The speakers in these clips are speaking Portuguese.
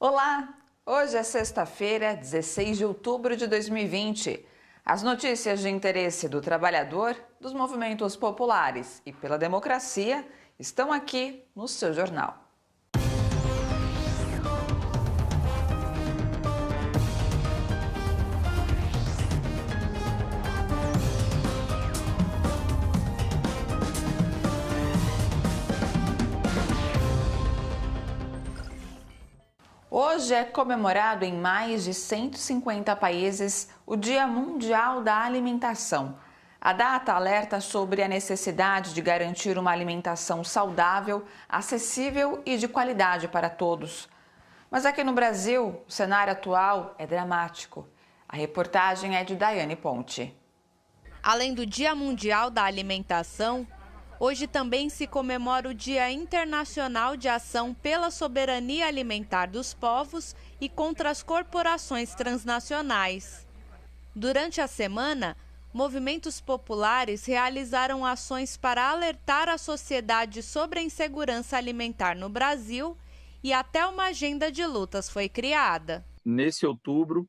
Olá! Hoje é sexta-feira, 16 de outubro de 2020. As notícias de interesse do trabalhador, dos movimentos populares e pela democracia estão aqui no seu jornal. Hoje é comemorado em mais de 150 países o Dia Mundial da Alimentação. A data alerta sobre a necessidade de garantir uma alimentação saudável, acessível e de qualidade para todos. Mas aqui no Brasil, o cenário atual é dramático. A reportagem é de Daiane Ponte. Além do Dia Mundial da Alimentação, hoje também se comemora o Dia Internacional de Ação pela Soberania Alimentar dos Povos e contra as corporações transnacionais. Durante a semana, movimentos populares realizaram ações para alertar a sociedade sobre a insegurança alimentar no Brasil e até uma agenda de lutas foi criada. Nesse outubro,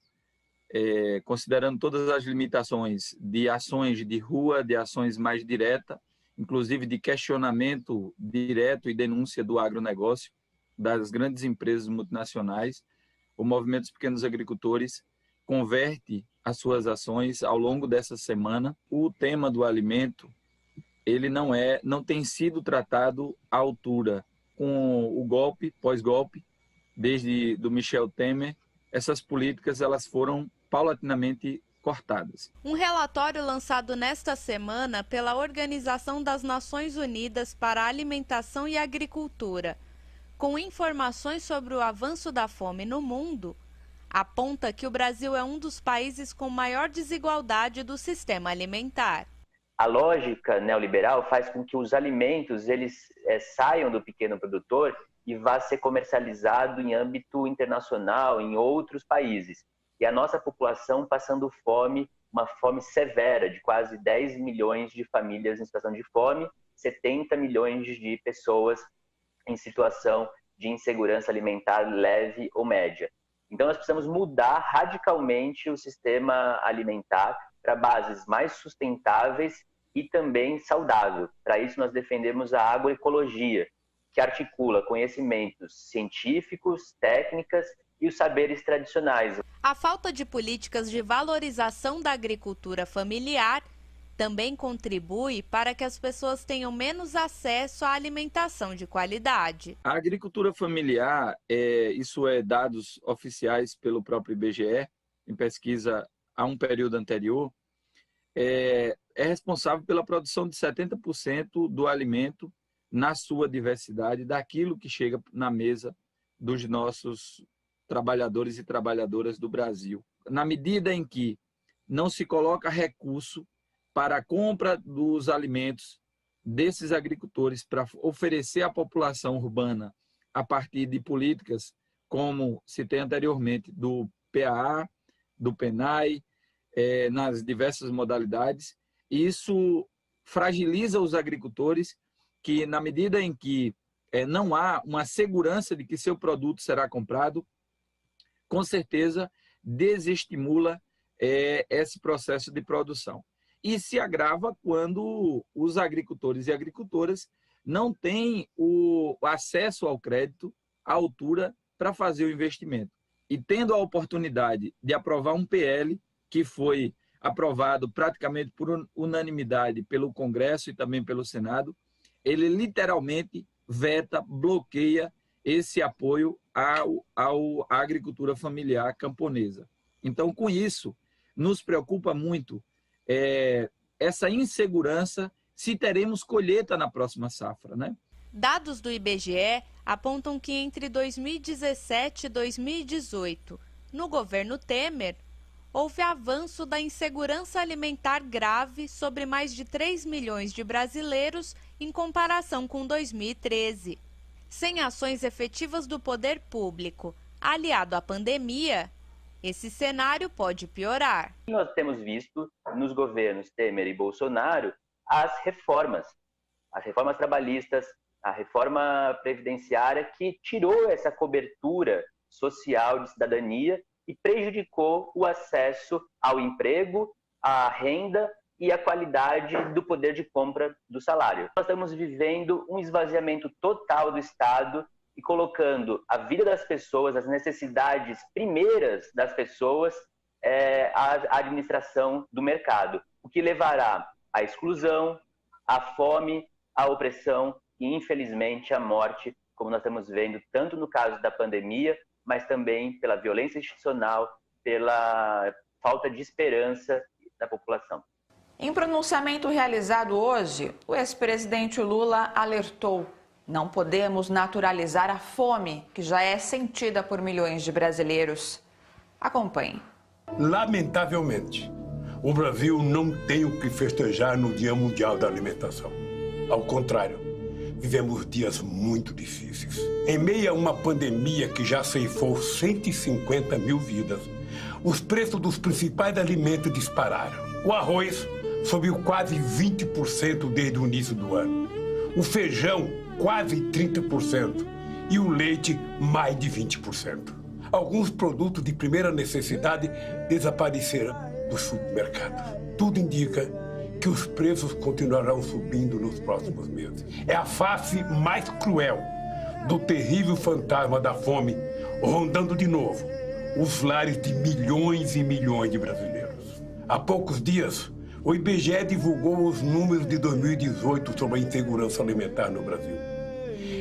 considerando todas as limitações de ações de rua, de ações mais diretas, inclusive de questionamento direto e denúncia do agronegócio, das grandes empresas multinacionais, o Movimento dos Pequenos Agricultores converte as suas ações ao longo dessa semana. O tema do alimento, ele não tem sido tratado à altura com o golpe, pós-golpe, desde do Michel Temer. Essas políticas elas foram paulatinamente cortadas. Um relatório lançado nesta semana pela Organização das Nações Unidas para a Alimentação e Agricultura, com informações sobre o avanço da fome no mundo, aponta que o Brasil é um dos países com maior desigualdade do sistema alimentar. A lógica neoliberal faz com que os alimentos eles saiam do pequeno produtor e vá ser comercializado em âmbito internacional, em outros países. E a nossa população passando fome, uma fome severa, de quase 10 milhões de famílias em situação de fome, 70 milhões de pessoas em situação de insegurança alimentar leve ou média. Então nós precisamos mudar radicalmente o sistema alimentar para bases mais sustentáveis e também saudável. Para isso nós defendemos a agroecologia, que articula conhecimentos científicos, técnicas e os saberes tradicionais. A falta de políticas de valorização da agricultura familiar também contribui para que as pessoas tenham menos acesso à alimentação de qualidade. A agricultura familiar, isso é dados oficiais pelo próprio IBGE, em pesquisa a um período anterior, é responsável pela produção de 70% do alimento na sua diversidade, daquilo que chega na mesa dos nossos trabalhadores e trabalhadoras do Brasil. Na medida em que não se coloca recurso para a compra dos alimentos desses agricultores para oferecer à população urbana a partir de políticas como citei anteriormente, do PAA, do PENAI, nas diversas modalidades, isso fragiliza os agricultores que, na medida em que não há uma segurança de que seu produto será comprado, com certeza desestimula esse processo de produção. E se agrava quando os agricultores e agricultoras não têm o acesso ao crédito à altura para fazer o investimento. E tendo a oportunidade de aprovar um PL que foi aprovado praticamente por unanimidade pelo Congresso e também pelo Senado, ele literalmente veta, bloqueia esse apoio à agricultura familiar camponesa. Então, com isso, nos preocupa muito essa insegurança se teremos colheita na próxima safra, né? Dados do IBGE apontam que entre 2017 e 2018, no governo Temer, houve avanço da insegurança alimentar grave sobre mais de 3 milhões de brasileiros em comparação com 2013. Sem ações efetivas do poder público, aliado à pandemia, esse cenário pode piorar. Nós temos visto nos governos Temer e Bolsonaro as reformas trabalhistas, a reforma previdenciária que tirou essa cobertura social de cidadania e prejudicou o acesso ao emprego, à renda e à qualidade do poder de compra do salário. Nós estamos vivendo um esvaziamento total do Estado e colocando a vida das pessoas, as necessidades primeiras das pessoas, à administração do mercado, o que levará à exclusão, à fome, à opressão e, infelizmente, à morte, como nós estamos vendo tanto no caso da pandemia, mas também pela violência institucional, pela falta de esperança da população. Em pronunciamento realizado hoje, o ex-presidente Lula alertou: não podemos naturalizar a fome, que já é sentida por milhões de brasileiros. Acompanhe. Lamentavelmente, o Brasil não tem o que festejar no Dia Mundial da Alimentação. Ao contrário, vivemos dias muito difíceis. Em meio a uma pandemia que já ceifou 150 mil vidas, os preços dos principais alimentos dispararam. O arroz subiu quase 20% desde o início do ano. O feijão, quase 30%. E o leite, mais de 20%. Alguns produtos de primeira necessidade desapareceram dos supermercados. Tudo indica que os preços continuarão subindo nos próximos meses. É a face mais cruel do terrível fantasma da fome rondando de novo os lares de milhões e milhões de brasileiros. Há poucos dias, o IBGE divulgou os números de 2018 sobre a insegurança alimentar no Brasil.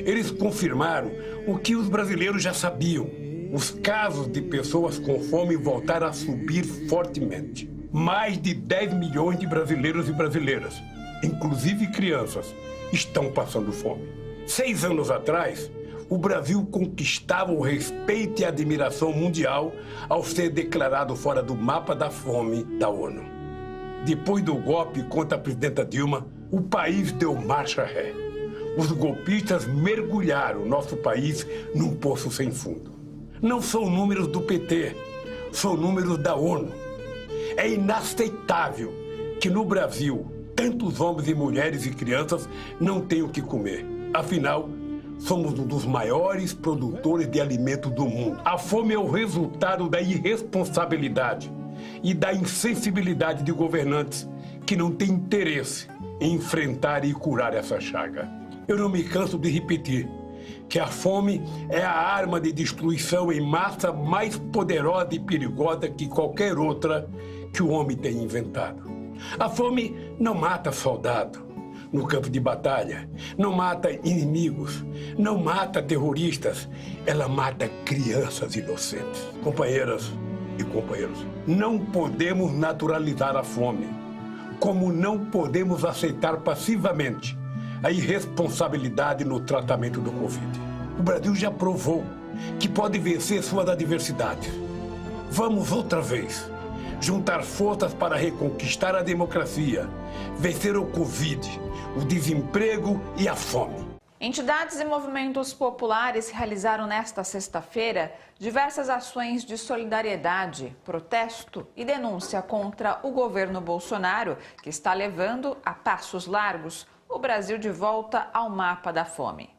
Eles confirmaram o que os brasileiros já sabiam. Os casos de pessoas com fome voltaram a subir fortemente. Mais de 10 milhões de brasileiros e brasileiras, inclusive crianças, estão passando fome. 6 anos atrás, o Brasil conquistava o respeito e a admiração mundial ao ser declarado fora do mapa da fome da ONU. Depois do golpe contra a presidenta Dilma, o país deu marcha ré. Os golpistas mergulharam nosso país num poço sem fundo. Não são números do PT, são números da ONU. É inaceitável que no Brasil tantos homens e mulheres e crianças não tenham o que comer. Afinal, somos um dos maiores produtores de alimentos do mundo. A fome é o resultado da irresponsabilidade e da insensibilidade de governantes que não têm interesse em enfrentar e curar essa chaga. Eu não me canso de repetir que a fome é a arma de destruição em massa mais poderosa e perigosa que qualquer outra que o homem tenha inventado. A fome não mata soldado no campo de batalha, não mata inimigos, não mata terroristas, ela mata crianças inocentes. Companheiras e companheiros, não podemos naturalizar a fome, como não podemos aceitar passivamente a irresponsabilidade no tratamento do Covid. O Brasil já provou que pode vencer suas adversidades. Vamos outra vez juntar forças para reconquistar a democracia, vencer o Covid, o desemprego e a fome. Entidades e movimentos populares realizaram nesta sexta-feira diversas ações de solidariedade, protesto e denúncia contra o governo Bolsonaro, que está levando a passos largos o Brasil de volta ao mapa da fome.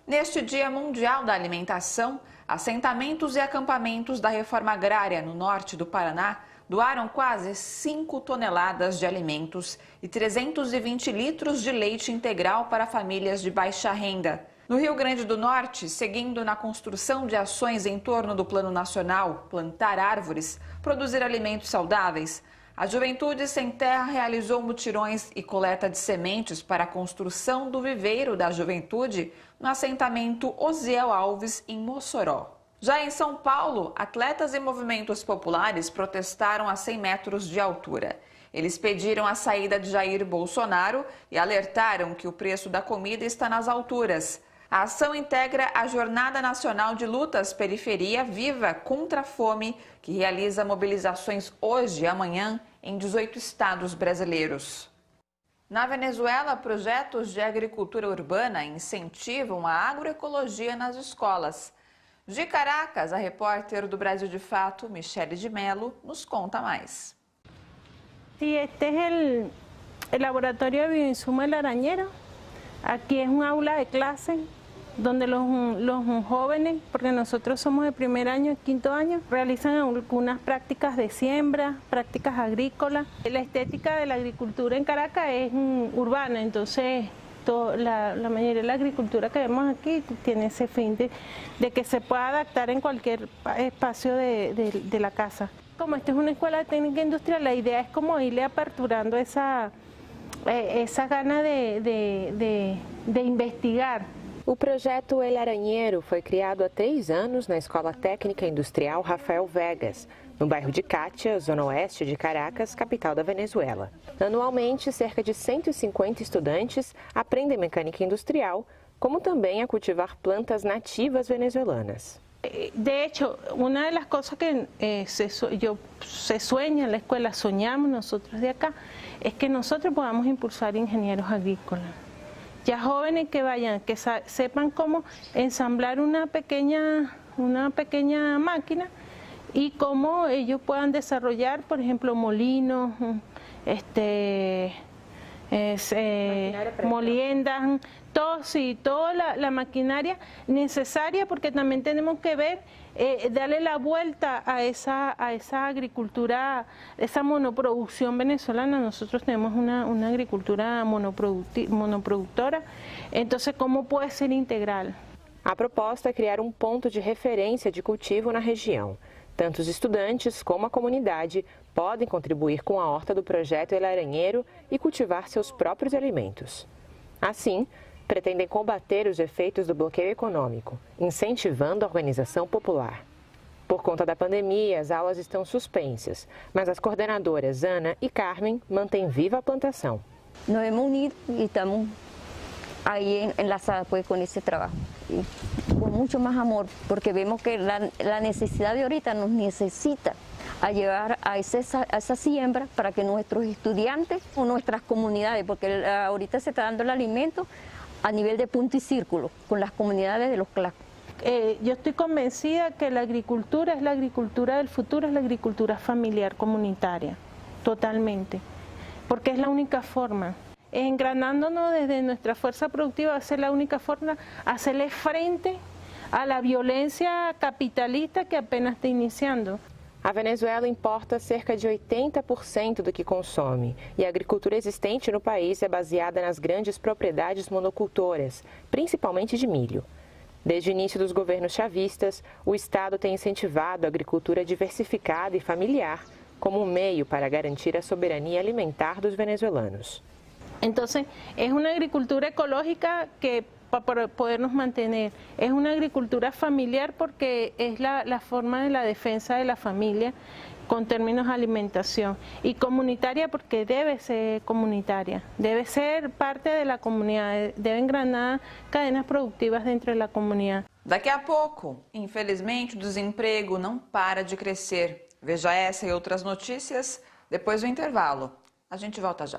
Neste Dia Mundial da Alimentação, assentamentos e acampamentos da reforma agrária no norte do Paraná doaram quase 5 toneladas de alimentos e 320 litros de leite integral para famílias de baixa renda. No Rio Grande do Norte, seguindo na construção de ações em torno do Plano Nacional Plantar Árvores, Produzir Alimentos Saudáveis, a Juventude Sem Terra realizou mutirões e coleta de sementes para a construção do viveiro da juventude no assentamento Osiel Alves, em Mossoró. Já em São Paulo, atletas e movimentos populares protestaram a 100 metros de altura. Eles pediram a saída de Jair Bolsonaro e alertaram que o preço da comida está nas alturas. A ação integra a Jornada Nacional de Lutas Periferia Viva contra a Fome, que realiza mobilizações hoje e amanhã em 18 estados brasileiros. Na Venezuela, projetos de agricultura urbana incentivam a agroecologia nas escolas. De Caracas, a repórter do Brasil de Fato, Michele de Mello, nos conta mais. Este es el laboratorio de bioinsumo El Arañero. Aquí es un aula de clase donde los jóvenes, porque nosotros somos de primer año y quinto año, realizan algunas prácticas de siembra, prácticas agrícolas. La estética de la agricultura en Caracas es urbana, entonces la mayoría de la agricultura que vemos aquí tiene ese fin de que se pueda adaptar en cualquier espacio de la casa. Como esta es una escuela de técnica industrial, la idea es como irle aperturando esa gana de investigar. O projeto El Aranheiro foi criado há 3 anos na Escola Técnica Industrial Rafael Vegas, no bairro de Catia, zona oeste de Caracas, capital da Venezuela. Anualmente, cerca de 150 estudantes aprendem mecânica industrial, como também a cultivar plantas nativas venezuelanas. De hecho, una de las cosas que se sueña en la escuela, soñamos nosotros de acá, es que nosotros podamos impulsar ingenieros agrícolas. Ya jóvenes que vayan, que sepan cómo ensamblar una pequeña máquina y cómo ellos puedan desarrollar, por ejemplo, molinos, moliendas, toda la maquinaria necesaria, porque también tenemos que ver, darle la vuelta a esa agricultura, esa monoproducción venezolana. Nosotros tenemos una agricultura monoproductora, entonces, ¿cómo puede ser integral? A proposta é criar ponto de referência de cultivo na região. Tanto os estudantes como a comunidade podem contribuir com a horta do projeto El Aranheiro e cultivar seus próprios alimentos. Assim, pretendem combater os efeitos do bloqueio econômico, incentivando a organização popular. Por conta da pandemia, as aulas estão suspensas, mas as coordenadoras Ana e Carmen mantêm viva a plantação. Nos hemos unido y estamos ahí enlazadas pues con ese trabajo, y con mucho más amor, porque vemos que la necesidad de ahorita nos necesita a llevar a esa siembra para que nuestros estudiantes o nuestras comunidades, porque ahorita se está dando el alimento a nivel de punto y círculo con las comunidades de los CLAC. Yo estoy convencida que la agricultura es la agricultura del futuro, es la agricultura familiar comunitaria, totalmente, porque es la única forma. Engranándonos desde nuestra fuerza productiva va a ser la única forma hacerle frente a la violencia capitalista que apenas está iniciando. A Venezuela importa cerca de 80% do que consome e a agricultura existente no país é baseada nas grandes propriedades monocultoras, principalmente de milho. Desde o início dos governos chavistas, o Estado tem incentivado a agricultura diversificada e familiar como meio para garantir a soberania alimentar dos venezuelanos. Entonces, es una agricultura ecológica que para podernos mantener, es una agricultura familiar porque es la forma de la defensa de la familia con términos de alimentación, y comunitaria porque debe ser comunitaria, debe ser parte de la comunidad, debe engranar cadenas produtivas dentro de la comunidad. Daqui a pouco, infelizmente, o desemprego não para de crescer. Veja essa e outras notícias depois do intervalo. A gente volta já.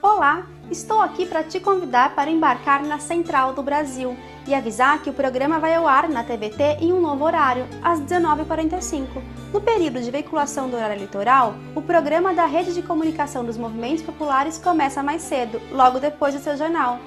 Olá, estou aqui para te convidar para embarcar na Central do Brasil e avisar que o programa vai ao ar na TVT em um novo horário, às 19h45. No período de veiculação do horário eleitoral, o programa da Rede de Comunicação dos Movimentos Populares começa mais cedo, logo depois do seu jornal.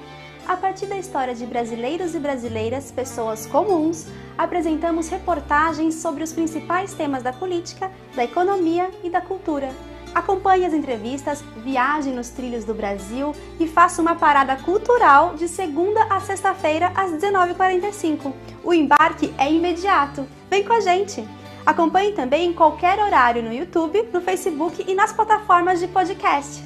A partir da história de brasileiros e brasileiras, pessoas comuns, apresentamos reportagens sobre os principais temas da política, da economia e da cultura. Acompanhe as entrevistas, viaje nos trilhos do Brasil e faça uma parada cultural de segunda a sexta-feira às 19h45. O embarque é imediato. Vem com a gente! Acompanhe também em qualquer horário no YouTube, no Facebook e nas plataformas de podcasts.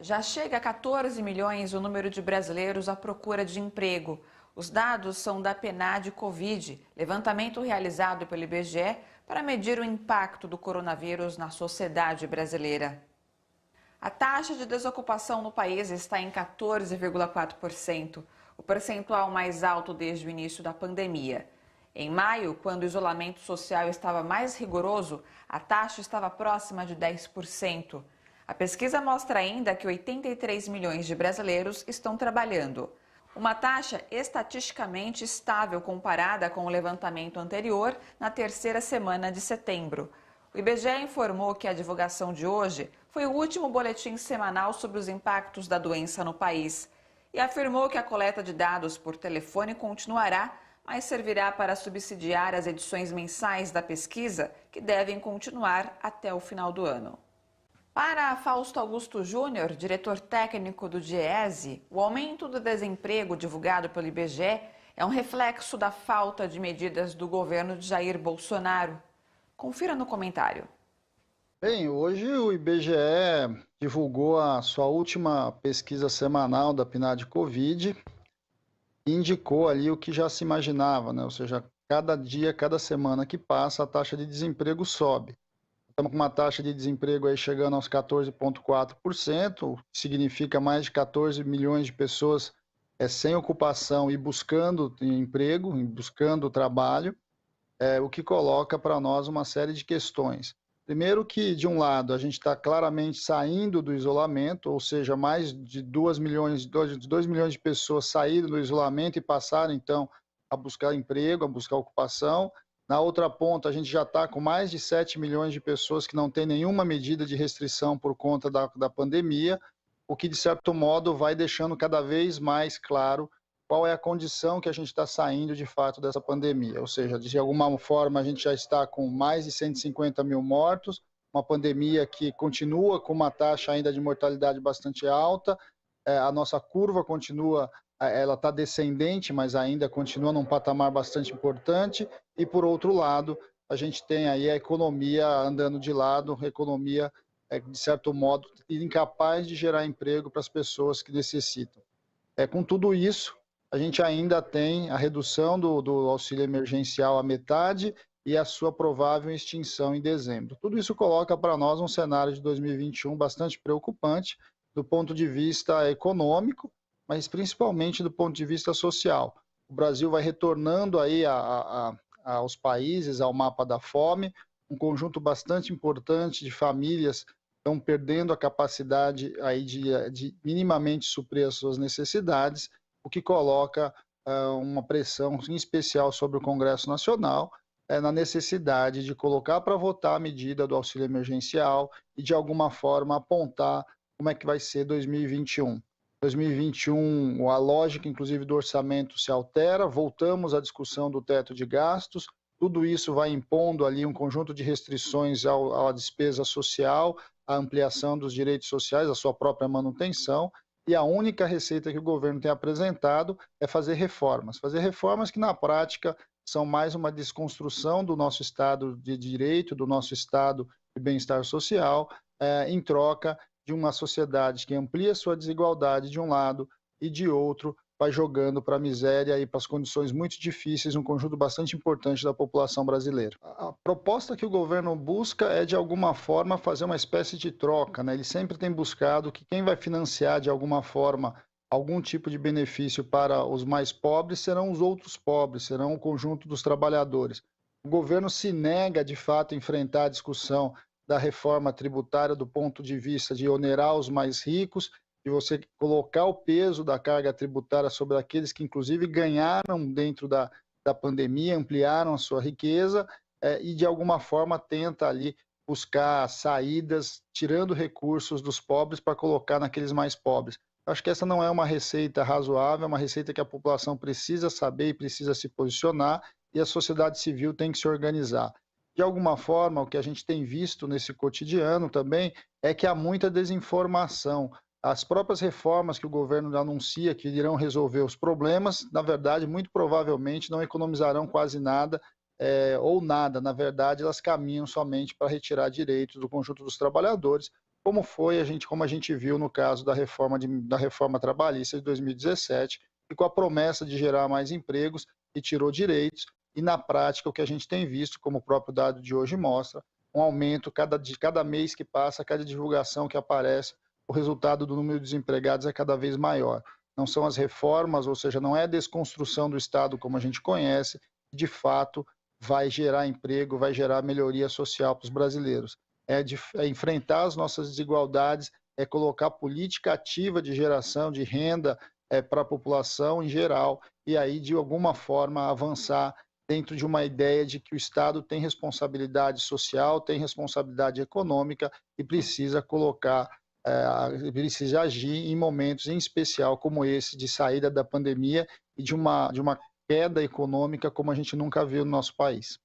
Já chega a 14 milhões o número de brasileiros à procura de emprego. Os dados são da PNAD Covid, levantamento realizado pelo IBGE para medir o impacto do coronavírus na sociedade brasileira. A taxa de desocupação no país está em 14,4%. O o percentual mais alto desde o início da pandemia. Em maio, quando o isolamento social estava mais rigoroso, a taxa estava próxima de 10%. A pesquisa mostra ainda que 83 milhões de brasileiros estão trabalhando. Uma taxa estatisticamente estável comparada com o levantamento anterior, na terceira semana de setembro. O IBGE informou que a divulgação de hoje foi o último boletim semanal sobre os impactos da doença no país e afirmou que a coleta de dados por telefone continuará, mas servirá para subsidiar as edições mensais da pesquisa, que devem continuar até o final do ano. Para Fausto Augusto Júnior, diretor técnico do DIEESE, o aumento do desemprego divulgado pelo IBGE é um reflexo da falta de medidas do governo de Jair Bolsonaro. Confira no comentário. Bem, hoje o IBGE divulgou a sua última pesquisa semanal da PNAD Covid e indicou ali o que já se imaginava, né? Ou seja, cada dia, cada semana que passa, a taxa de desemprego sobe. Estamos com uma taxa de desemprego aí chegando aos 14,4%, o que significa mais de 14 milhões de pessoas sem ocupação e buscando emprego, buscando trabalho, o que coloca para nós uma série de questões. Primeiro que, de um lado, a gente está claramente saindo do isolamento, ou seja, mais de 2 milhões de pessoas saíram do isolamento e passaram, então, a buscar emprego, a buscar ocupação. Na outra ponta, a gente já está com mais de 7 milhões de pessoas que não têm nenhuma medida de restrição por conta da pandemia, o que, de certo modo, vai deixando cada vez mais claro qual é a condição que a gente está saindo, de fato, dessa pandemia. Ou seja, de alguma forma, a gente já está com mais de 150 mil mortos, uma pandemia que continua com uma taxa ainda de mortalidade bastante alta, a nossa curva continua, ela está descendente, mas ainda continua num patamar bastante importante, e por outro lado, a gente tem aí a economia andando de lado, a economia, de certo modo, incapaz de gerar emprego para as pessoas que necessitam. Com tudo isso, a gente ainda tem a redução do auxílio emergencial à metade e a sua provável extinção em dezembro. Tudo isso coloca para nós um cenário de 2021 bastante preocupante do ponto de vista econômico, mas principalmente do ponto de vista social. O Brasil vai retornando aí aos países, ao mapa da fome, um conjunto bastante importante de famílias estão perdendo a capacidade aí de minimamente suprir as suas necessidades, o que coloca uma pressão em especial sobre o Congresso Nacional, na necessidade de colocar para votar a medida do auxílio emergencial e, de alguma forma, apontar como é que vai ser 2021. 2021, a lógica, inclusive, do orçamento se altera, voltamos à discussão do teto de gastos, tudo isso vai impondo ali um conjunto de restrições à despesa social, à ampliação dos direitos sociais, à sua própria manutenção, e a única receita que o governo tem apresentado é fazer reformas que, na prática, são mais uma desconstrução do nosso Estado de Direito, do nosso Estado de bem-estar social, em troca de uma sociedade que amplia sua desigualdade de um lado e de outro vai jogando para a miséria e para as condições muito difíceis um conjunto bastante importante da população brasileira. A proposta que o governo busca é, de alguma forma, fazer uma espécie de troca, né? Ele sempre tem buscado que quem vai financiar, de alguma forma, algum tipo de benefício para os mais pobres serão os outros pobres, serão o conjunto dos trabalhadores. O governo se nega, de fato, a enfrentar a discussão da reforma tributária do ponto de vista de onerar os mais ricos, de você colocar o peso da carga tributária sobre aqueles que, inclusive, ganharam dentro da pandemia, ampliaram a sua riqueza e, de alguma forma, tenta ali buscar saídas, tirando recursos dos pobres para colocar naqueles mais pobres. Acho que essa não é uma receita razoável, é uma receita que a população precisa saber e precisa se posicionar, e a sociedade civil tem que se organizar. De alguma forma, o que a gente tem visto nesse cotidiano também é que há muita desinformação. As próprias reformas que o governo anuncia que irão resolver os problemas, na verdade, muito provavelmente não economizarão quase nada, ou nada. Na verdade, elas caminham somente para retirar direitos do conjunto dos trabalhadores, como a gente viu no caso da reforma trabalhista de 2017, e com a promessa de gerar mais empregos e tirou direitos. E, na prática, o que a gente tem visto, como o próprio dado de hoje mostra, um aumento cada mês que passa, cada divulgação que aparece, o resultado do número de desempregados é cada vez maior. não são as reformas, ou seja, não é a desconstrução do Estado como a gente conhece, que de fato vai gerar emprego, vai gerar melhoria social para os brasileiros. É enfrentar as nossas desigualdades, é colocar política ativa de geração de renda para a população em geral, e aí, de alguma forma, avançar dentro de uma ideia de que o Estado tem responsabilidade social, tem responsabilidade econômica e precisa precisa agir em momentos em especial como esse de saída da pandemia e de uma queda econômica como a gente nunca viu no nosso país.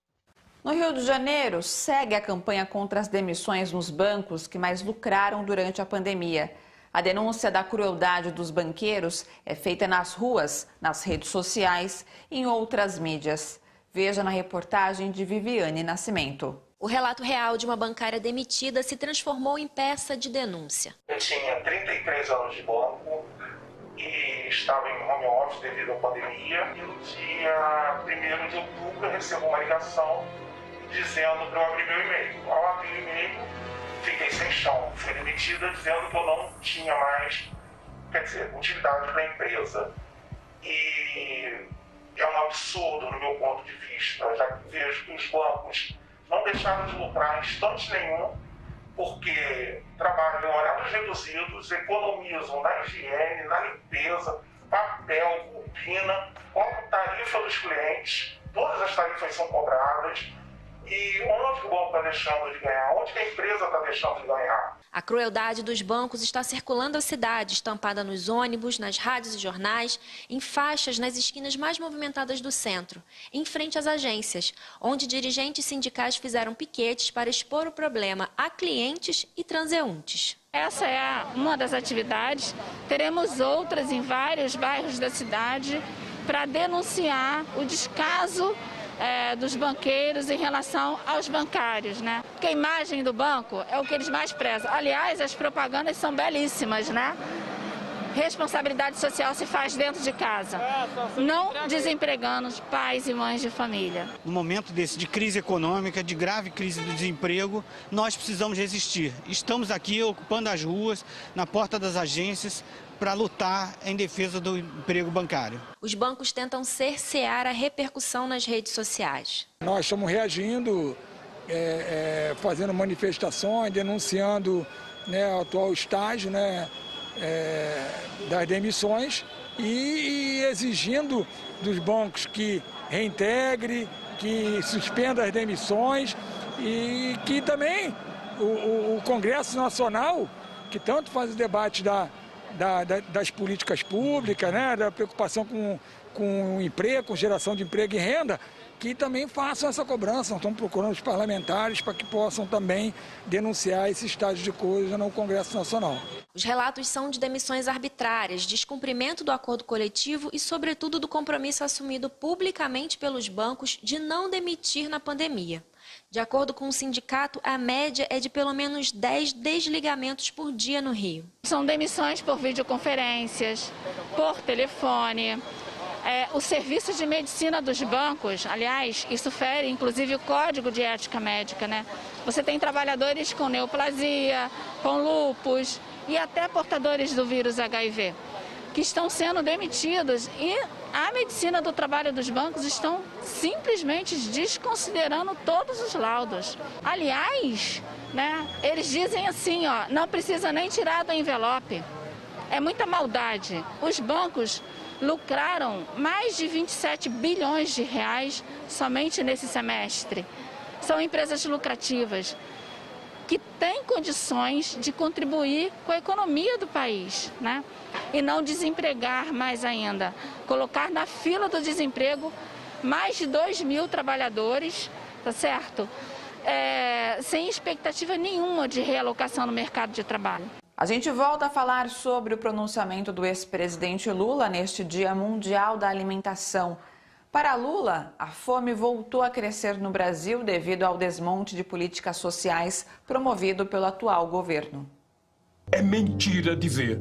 No Rio de Janeiro, segue a campanha contra as demissões nos bancos que mais lucraram durante a pandemia. A denúncia da crueldade dos banqueiros é feita nas ruas, nas redes sociais e em outras mídias. Veja na reportagem de Viviane Nascimento. O relato real de uma bancária demitida se transformou em peça de denúncia. Eu tinha 33 anos de banco e estava em home office devido à pandemia. E no dia 1º de outubro eu recebo uma ligação dizendo para eu abrir meu e-mail. Ao abrir o e-mail, fiquei sem chão. Fui demitida dizendo que eu não tinha mais, utilidade para a empresa. E é um absurdo no meu ponto de vista, já que vejo que os bancos não deixaram de lucrar em instante nenhum, porque trabalham em horários reduzidos, economizam na higiene, na limpeza, papel, copina, cobram tarifa dos clientes, todas as tarifas são cobradas. E onde o banco está deixando de ganhar? Onde que a empresa está deixando de ganhar? A crueldade dos bancos está circulando a cidade, estampada nos ônibus, nas rádios e jornais, em faixas nas esquinas mais movimentadas do centro, em frente às agências, onde dirigentes sindicais fizeram piquetes para expor o problema a clientes e transeuntes. Essa é uma das atividades. Teremos outras em vários bairros da cidade para denunciar o descaso dos banqueiros em relação aos bancários, né? Porque a imagem do banco é o que eles mais prezam. Aliás, as propagandas são belíssimas, né? Responsabilidade social se faz dentro de casa, não desempregando os pais e mães de família. No momento desse de crise econômica, de grave crise do desemprego, nós precisamos resistir. Estamos aqui ocupando as ruas, na porta das agências, para lutar em defesa do emprego bancário. Os bancos tentam cercear a repercussão nas redes sociais. Nós estamos reagindo, fazendo manifestações, denunciando, o atual estágio, das demissões e exigindo dos bancos que reintegre, que suspenda as demissões e que também o Congresso Nacional, que tanto faz o debate das políticas públicas, da preocupação com o emprego, com geração de emprego e renda, que também façam essa cobrança. Nós estamos procurando os parlamentares para que possam também denunciar esse estágio de coisa no Congresso Nacional. Os relatos são de demissões arbitrárias, descumprimento do acordo coletivo e, sobretudo, do compromisso assumido publicamente pelos bancos de não demitir na pandemia. De acordo com o sindicato, a média é de pelo menos 10 desligamentos por dia no Rio. São demissões por videoconferências, por telefone. O serviço de medicina dos bancos, aliás, isso fere inclusive o Código de Ética Médica, Você tem trabalhadores com neoplasia, com lúpus e até portadores do vírus HIV, que estão sendo demitidos e a medicina do trabalho dos bancos estão simplesmente desconsiderando todos os laudos. Aliás, eles dizem assim, não precisa nem tirar do envelope. É muita maldade. Os bancos lucraram mais de 27 bilhões de reais somente nesse semestre. São empresas lucrativas que têm condições de contribuir com a economia do país, E não desempregar mais ainda. Colocar na fila do desemprego mais de 2.000 trabalhadores, tá certo? Sem expectativa nenhuma de realocação no mercado de trabalho. A gente volta a falar sobre o pronunciamento do ex-presidente Lula neste Dia Mundial da Alimentação. Para Lula, a fome voltou a crescer no Brasil devido ao desmonte de políticas sociais promovido pelo atual governo. É mentira dizer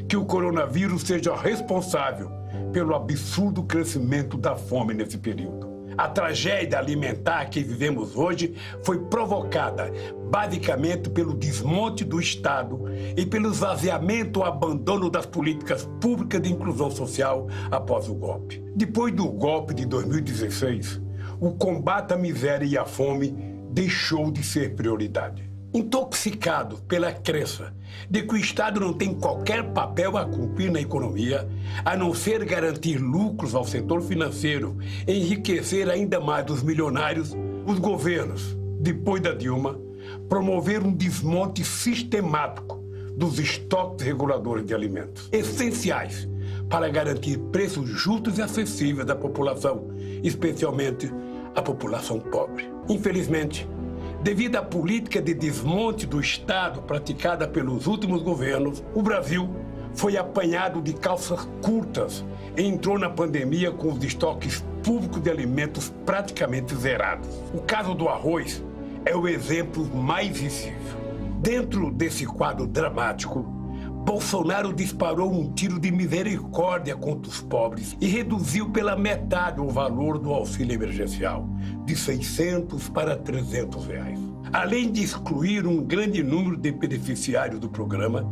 que o coronavírus seja responsável pelo absurdo crescimento da fome nesse período. A tragédia alimentar que vivemos hoje foi provocada basicamente pelo desmonte do Estado e pelo esvaziamento ou abandono das políticas públicas de inclusão social após o golpe. Depois do golpe de 2016, o combate à miséria e à fome deixou de ser prioridade. Intoxicados pela crença de que o Estado não tem qualquer papel a cumprir na economia, a não ser garantir lucros ao setor financeiro e enriquecer ainda mais os milionários, os governos, depois da Dilma, promoveram um desmonte sistemático dos estoques reguladores de alimentos, essenciais para garantir preços justos e acessíveis à população, especialmente à população pobre. Infelizmente, devido à política de desmonte do Estado praticada pelos últimos governos, o Brasil foi apanhado de calças curtas e entrou na pandemia com os estoques públicos de alimentos praticamente zerados. O caso do arroz é o exemplo mais visível. Dentro desse quadro dramático, Bolsonaro disparou um tiro de misericórdia contra os pobres e reduziu pela metade o valor do auxílio emergencial, de R$600 para R$300. Além de excluir um grande número de beneficiários do programa,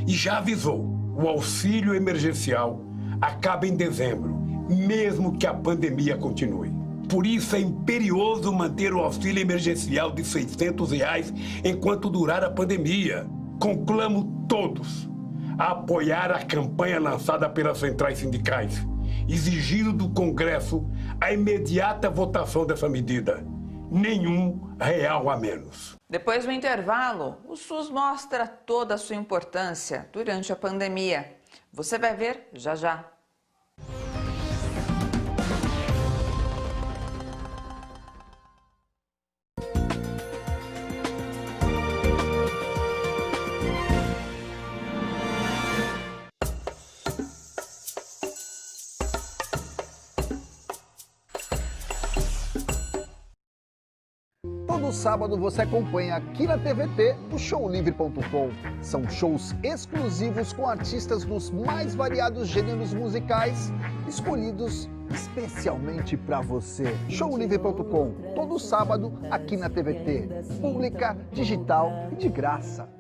e já avisou, o auxílio emergencial acaba em dezembro, mesmo que a pandemia continue. Por isso é imperioso manter o auxílio emergencial de R$600 enquanto durar a pandemia. Conclamo todos a apoiar a campanha lançada pelas centrais sindicais, exigindo do Congresso a imediata votação dessa medida. Nenhum real a menos. Depois do intervalo, o SUS mostra toda a sua importância durante a pandemia. Você vai ver já já. Todo sábado você acompanha aqui na TVT o showlivre.com. São shows exclusivos com artistas dos mais variados gêneros musicais, escolhidos especialmente para você. Showlivre.com, todo sábado aqui na TVT. Pública, digital e de graça.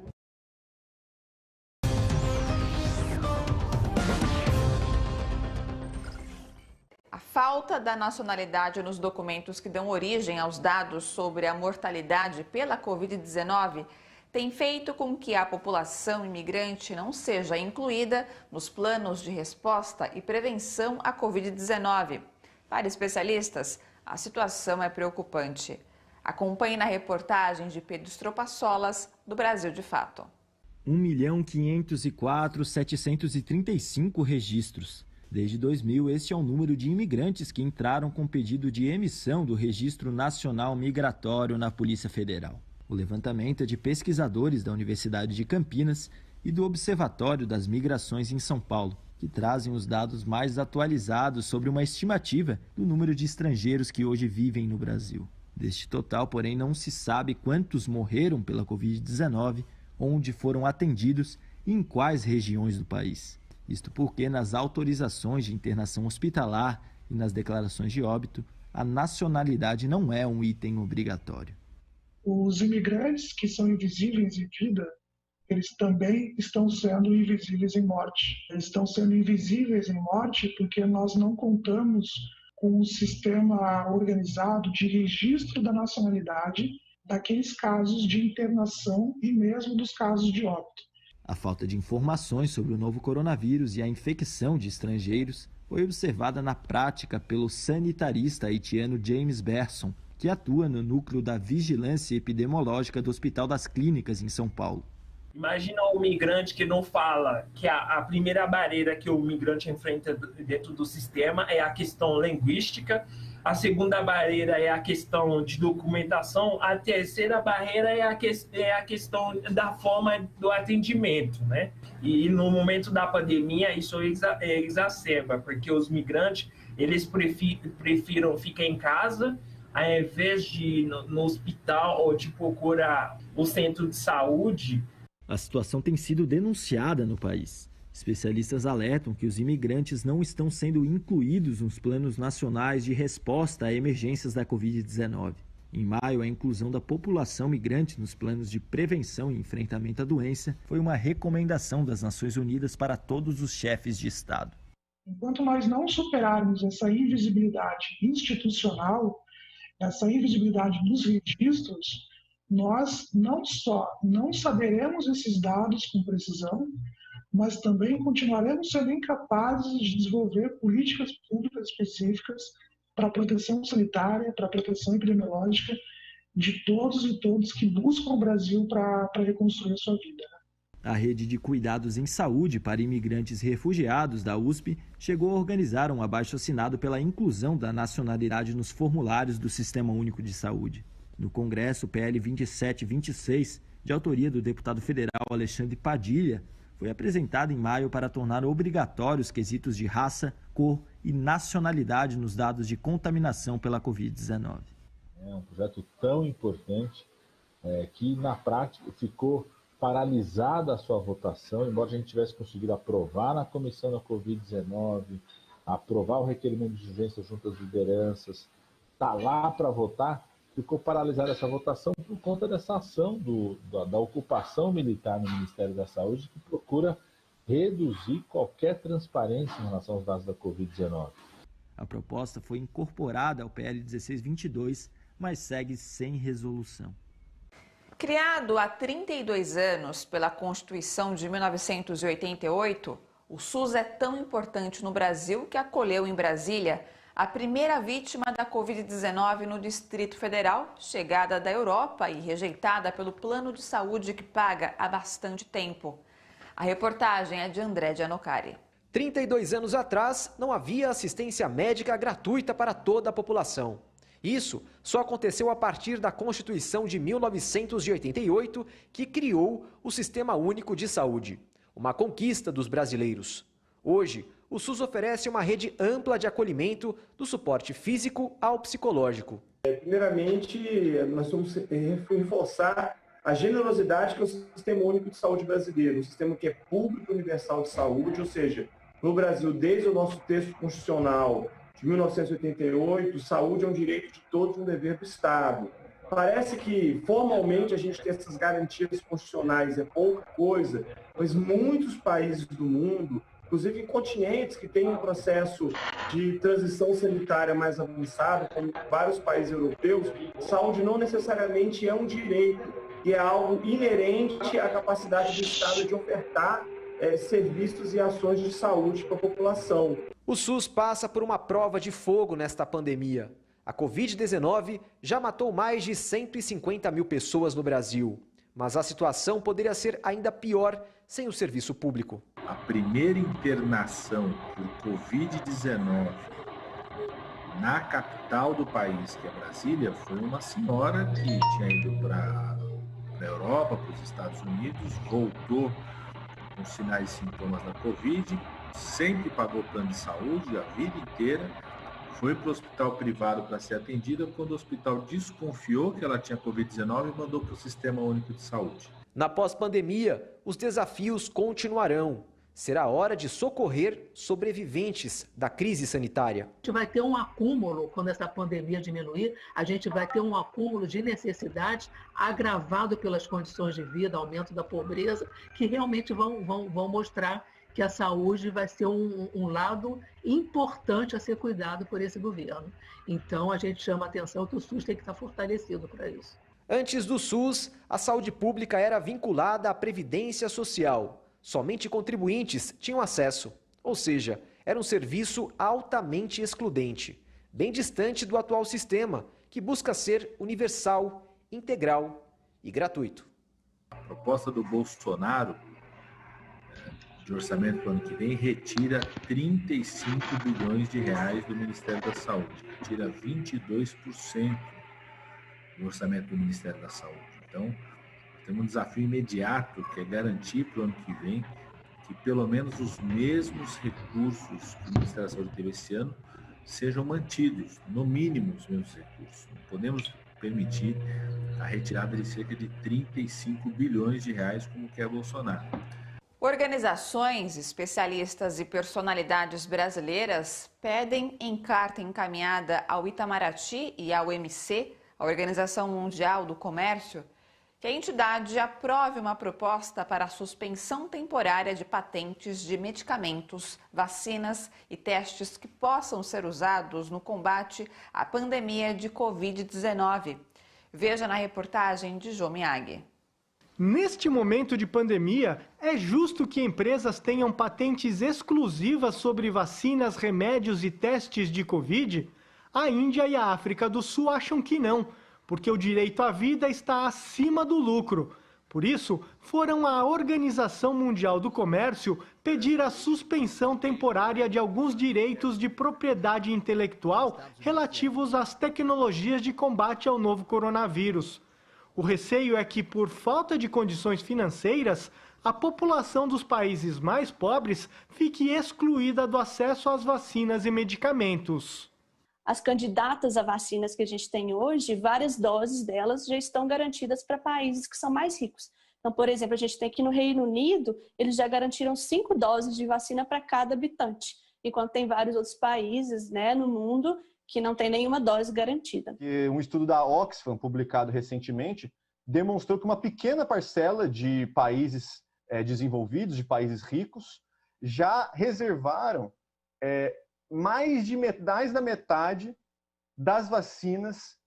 A falta da nacionalidade nos documentos que dão origem aos dados sobre a mortalidade pela Covid-19 tem feito com que a população imigrante não seja incluída nos planos de resposta e prevenção à Covid-19. Para especialistas, a situação é preocupante. Acompanhe na reportagem de Pedro Stropaçolas, do Brasil de Fato. 1.504.735 registros. Desde 2000, este é o número de imigrantes que entraram com pedido de emissão do Registro Nacional Migratório na Polícia Federal. O levantamento é de pesquisadores da Universidade de Campinas e do Observatório das Migrações em São Paulo, que trazem os dados mais atualizados sobre uma estimativa do número de estrangeiros que hoje vivem no Brasil. Deste total, porém, não se sabe quantos morreram pela Covid-19, onde foram atendidos e em quais regiões do país. Isto porque nas autorizações de internação hospitalar e nas declarações de óbito, a nacionalidade não é um item obrigatório. Os imigrantes que são invisíveis em vida, eles também estão sendo invisíveis em morte. Eles estão sendo invisíveis em morte porque nós não contamos com um sistema organizado de registro da nacionalidade daqueles casos de internação e mesmo dos casos de óbito. A falta de informações sobre o novo coronavírus e a infecção de estrangeiros foi observada na prática pelo sanitarista haitiano James Berson, que atua no núcleo da Vigilância Epidemiológica do Hospital das Clínicas, em São Paulo. Imagina o migrante que não fala, que a primeira barreira que o migrante enfrenta dentro do sistema é a questão linguística, a segunda barreira é a questão de documentação, a terceira barreira é a questão da forma do atendimento, né? E no momento da pandemia isso exacerba, porque os migrantes eles prefiram ficar em casa ao invés de ir no hospital ou de procurar o centro de saúde. A situação tem sido denunciada no país. Especialistas alertam que os imigrantes não estão sendo incluídos nos planos nacionais de resposta a emergências da Covid-19. Em maio, a inclusão da população migrante nos planos de prevenção e enfrentamento à doença foi uma recomendação das Nações Unidas para todos os chefes de Estado. Enquanto nós não superarmos essa invisibilidade institucional, essa invisibilidade dos registros, nós não só não saberemos esses dados com precisão, mas também continuaremos sendo incapazes de desenvolver políticas públicas específicas para a proteção sanitária, para a proteção epidemiológica de todos e todas que buscam o Brasil para reconstruir a sua vida. A rede de cuidados em saúde para imigrantes e refugiados da USP chegou a organizar um abaixo-assinado pela inclusão da nacionalidade nos formulários do Sistema Único de Saúde. No Congresso, o PL 2726, de autoria do deputado federal Alexandre Padilha, foi apresentado em maio para tornar obrigatórios quesitos de raça, cor e nacionalidade nos dados de contaminação pela Covid-19. É um projeto tão importante que, na prática, ficou paralisada a sua votação, embora a gente tivesse conseguido aprovar na comissão da Covid-19, aprovar o requerimento de urgência junto às lideranças, está lá para votar, ficou paralisada essa votação por conta dessa ação da ocupação militar no Ministério da Saúde, que procura reduzir qualquer transparência em relação aos dados da Covid-19. A proposta foi incorporada ao PL 1622, mas segue sem resolução. Criado há 32 anos pela Constituição de 1988, o SUS é tão importante no Brasil que acolheu em Brasília a primeira vítima da Covid-19 no Distrito Federal, chegada da Europa e rejeitada pelo plano de saúde que paga há bastante tempo. A reportagem é de André Gianocari. 32 anos atrás, não havia assistência médica gratuita para toda a população. Isso só aconteceu a partir da Constituição de 1988, que criou o Sistema Único de Saúde, uma conquista dos brasileiros. Hoje, o SUS oferece uma rede ampla de acolhimento do suporte físico ao psicológico. Primeiramente, nós vamos reforçar a generosidade que é o Sistema Único de Saúde brasileiro, um sistema que é público universal de saúde, ou seja, no Brasil, desde o nosso texto constitucional de 1988, saúde é um direito de todos, um dever do Estado. Parece que, formalmente, a gente ter essas garantias constitucionais é pouca coisa, mas muitos países do mundo, inclusive em continentes que têm um processo de transição sanitária mais avançado, como vários países europeus, saúde não necessariamente é um direito, e é algo inerente à capacidade do Estado de ofertar serviços e ações de saúde para a população. O SUS passa por uma prova de fogo nesta pandemia. A Covid-19 já matou mais de 150 mil pessoas no Brasil. Mas a situação poderia ser ainda pior sem o serviço público. A primeira internação por Covid-19 na capital do país, que é Brasília, foi uma senhora que tinha ido para a Europa, para os Estados Unidos, voltou com sinais e sintomas da Covid, sempre pagou plano de saúde a vida inteira, foi para o hospital privado para ser atendida, quando o hospital desconfiou que ela tinha Covid-19 e mandou para o Sistema Único de Saúde. Na pós-pandemia, os desafios continuarão. Será hora de socorrer sobreviventes da crise sanitária. A gente vai ter um acúmulo, quando essa pandemia diminuir, a gente vai ter um acúmulo de necessidades agravado pelas condições de vida, aumento da pobreza, que realmente vão mostrar que a saúde vai ser um lado importante a ser cuidado por esse governo. Então, a gente chama a atenção que o SUS tem que estar fortalecido para isso. Antes do SUS, a saúde pública era vinculada à Previdência Social. Somente contribuintes tinham acesso, ou seja, era um serviço altamente excludente, bem distante do atual sistema, que busca ser universal, integral e gratuito. A proposta do Bolsonaro de orçamento para o ano que vem retira 35 bilhões de reais do Ministério da Saúde, retira 22% do orçamento do Ministério da Saúde. Então, temos um desafio imediato, que é garantir para o ano que vem que pelo menos os mesmos recursos que o Ministério da Saúde teve esse ano sejam mantidos, no mínimo os mesmos recursos. Não podemos permitir a retirada de cerca de 35 bilhões de reais, como quer Bolsonaro. Organizações, especialistas e personalidades brasileiras pedem em carta encaminhada ao Itamaraty e ao OMC, a Organização Mundial do Comércio, que a entidade aprove uma proposta para a suspensão temporária de patentes de medicamentos, vacinas e testes que possam ser usados no combate à pandemia de Covid-19. Veja na reportagem de Jô Miyagi. Neste momento de pandemia, é justo que empresas tenham patentes exclusivas sobre vacinas, remédios e testes de Covid? A Índia e a África do Sul acham que não, porque o direito à vida está acima do lucro. Por isso, foram à Organização Mundial do Comércio pedir a suspensão temporária de alguns direitos de propriedade intelectual relativos às tecnologias de combate ao novo coronavírus. O receio é que, por falta de condições financeiras, a população dos países mais pobres fique excluída do acesso às vacinas e medicamentos. As candidatas a vacinas que a gente tem hoje, várias doses delas já estão garantidas para países que são mais ricos. Então, por exemplo, a gente tem aqui no Reino Unido, eles já garantiram 5 doses de vacina para cada habitante, enquanto tem vários outros países, no mundo que não tem nenhuma dose garantida. Um estudo da Oxfam, publicado recentemente, demonstrou que uma pequena parcela de países desenvolvidos, de países ricos, já reservaram mais da metade das vacinas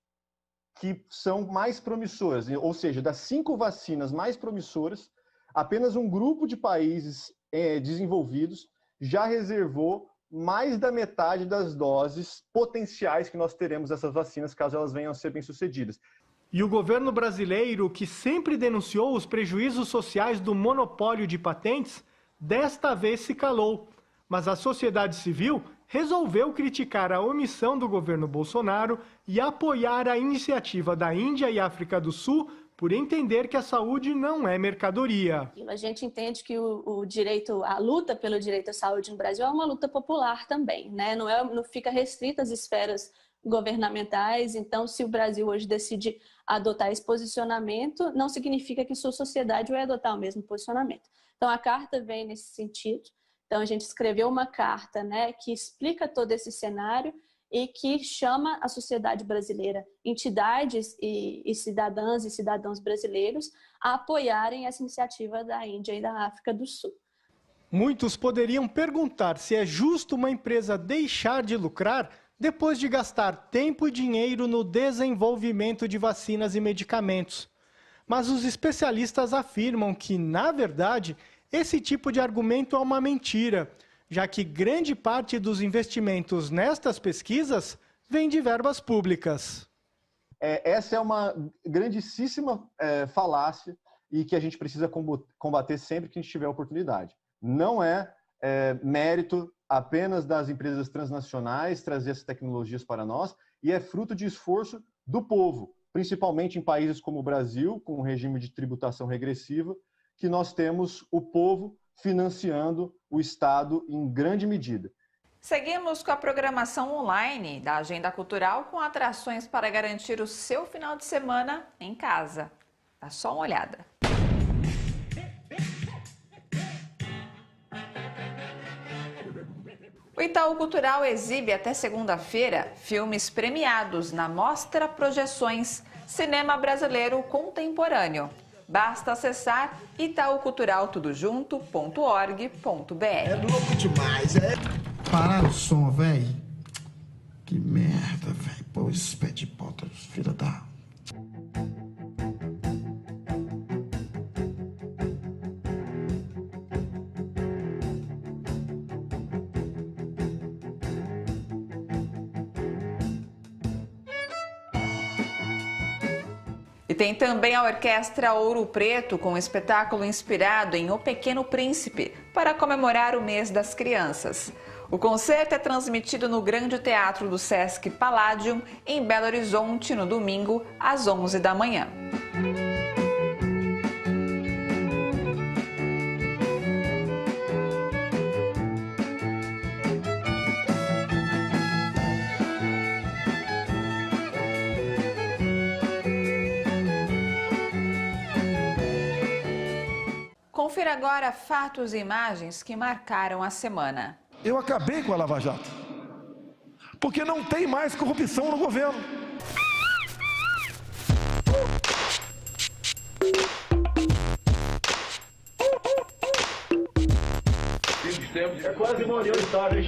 que são mais promissoras. Ou seja, das 5 vacinas mais promissoras, apenas um grupo de países desenvolvidos já reservou mais da metade das doses potenciais que nós teremos dessas vacinas, caso elas venham a ser bem-sucedidas. E o governo brasileiro, que sempre denunciou os prejuízos sociais do monopólio de patentes, desta vez se calou. Mas a sociedade civil resolveu criticar a omissão do governo Bolsonaro e apoiar a iniciativa da Índia e África do Sul por entender que a saúde não é mercadoria. A gente entende que a luta pelo direito à saúde no Brasil é uma luta popular também, não fica restrita às esferas governamentais. Então, se o Brasil hoje decide adotar esse posicionamento, não significa que sua sociedade vai adotar o mesmo posicionamento. Então, a carta vem nesse sentido. Então, a gente escreveu uma carta, que explica todo esse cenário e que chama a sociedade brasileira, entidades e cidadãs e cidadãos brasileiros a apoiarem essa iniciativa da Índia e da África do Sul. Muitos poderiam perguntar se é justo uma empresa deixar de lucrar depois de gastar tempo e dinheiro no desenvolvimento de vacinas e medicamentos. Mas os especialistas afirmam que, na verdade, esse tipo de argumento é uma mentira, já que grande parte dos investimentos nestas pesquisas vem de verbas públicas. Essa é uma grandíssima falácia e que a gente precisa combater sempre que a gente tiver oportunidade. Não é mérito apenas das empresas transnacionais trazer essas tecnologias para nós, e é fruto de esforço do povo, principalmente em países como o Brasil, com um regime de tributação regressiva, que nós temos o povo financiando o Estado em grande medida. Seguimos com a programação online da Agenda Cultural com atrações para garantir o seu final de semana em casa. Dá só uma olhada. O Itaú Cultural exibe até segunda-feira filmes premiados na Mostra Projeções Cinema Brasileiro Contemporâneo. Basta acessar itauculturaltudojunto.org.br. É louco demais, Parar o som, véi. Que merda, véi. Pô, esses pés de bota, filha da... E tem também a Orquestra Ouro Preto, com um espetáculo inspirado em O Pequeno Príncipe, para comemorar o mês das crianças. O concerto é transmitido no Grande Teatro do Sesc Palladium, em Belo Horizonte, no domingo, às 11 da manhã. Confira agora fatos e imagens que marcaram a semana. Eu acabei com a Lava Jato, porque não tem mais corrupção no governo. É quase morreu o Estado, hein?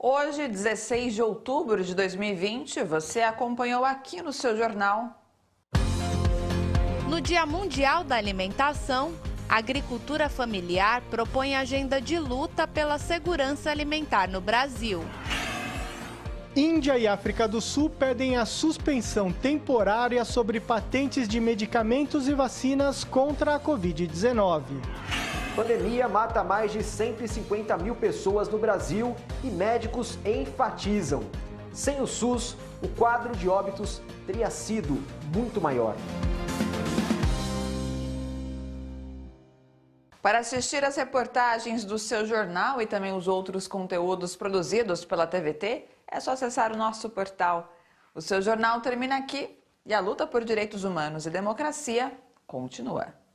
Hoje, 16 de outubro de 2020, você acompanhou aqui no seu jornal. No Dia Mundial da Alimentação, a agricultura familiar propõe agenda de luta pela segurança alimentar no Brasil. Índia e África do Sul pedem a suspensão temporária sobre patentes de medicamentos e vacinas contra a Covid-19. Pandemia mata mais de 150 mil pessoas no Brasil e médicos enfatizam: sem o SUS, o quadro de óbitos teria sido muito maior. Para assistir às reportagens do seu jornal e também os outros conteúdos produzidos pela TVT, é só acessar o nosso portal. O seu jornal termina aqui e a luta por direitos humanos e democracia continua.